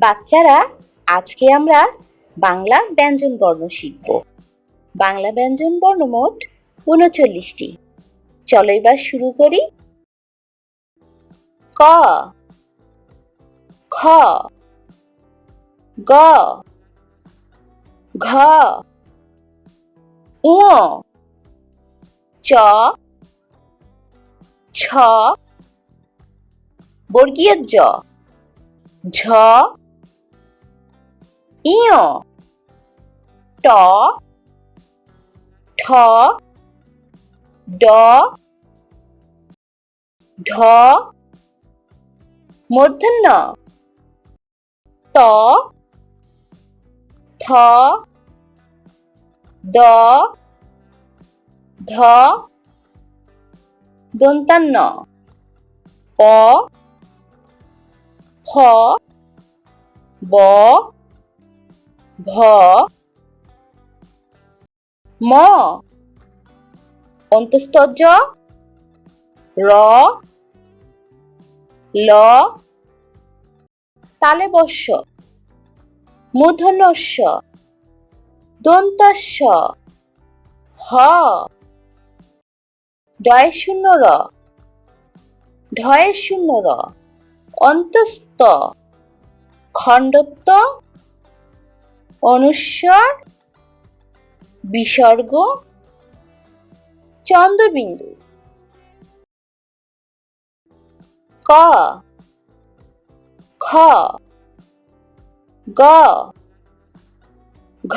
বাচ্চারা, আজকে আমরা বাংলা ব্যঞ্জন বর্ণ শিখব। বাংলা ব্যঞ্জন বর্ণ মোট ৩৯টি। চলো এবার শুরু করি। ক, খ, গ, ঘ, ঙ, চ, ছ, বর্গীয় জ, ঝ, ইয়, ট, ঠ, ড, ঢ, মূর্ধন্য ত, থ, দ, ধ, দন্তান্ন প, খ, ব, ভ, ম, অন্তস্থ জ, র, ল, তালব্য শ, মূর্ধন্য ষ, দন্তস্ব, হ, ডয়ে শূন্য র, ঢয়ে শূন্য র, অন্তস্থ, খণ্ডত্ব, অনুস্বর, বিসর্গ, চন্দ্রবিন্দু। ক, খ, গ, ঘ,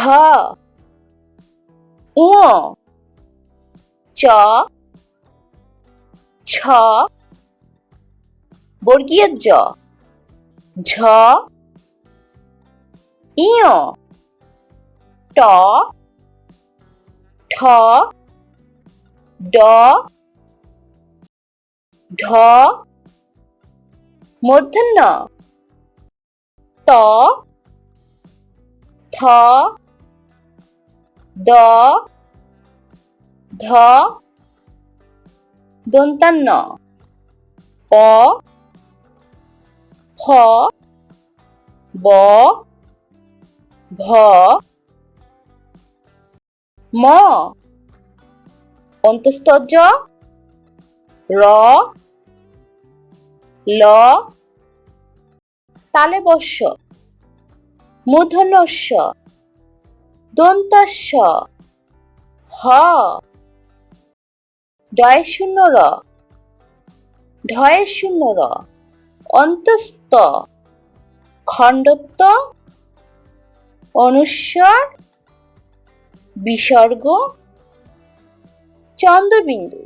ঙ, চ, ছ, বর্গীয় জ, ঝ, ইয়, ট, ঠ, ড, ঢ, মূর্ধন্য ত, থ, দ, ধ, দন্তান্ন প, ফ, ব, ভ, ম, অন্তস্থ জ, র, ল, তালব্য শ, মূর্ধন্য ষ, দন্তস্ব, হ, ডয়ে শূন্য র, ঢয়ে শূন্য র, অন্তস্থ, খণ্ডত্ব, অনুস্বর, বিসর্গ, চন্দ্রবিন্দু।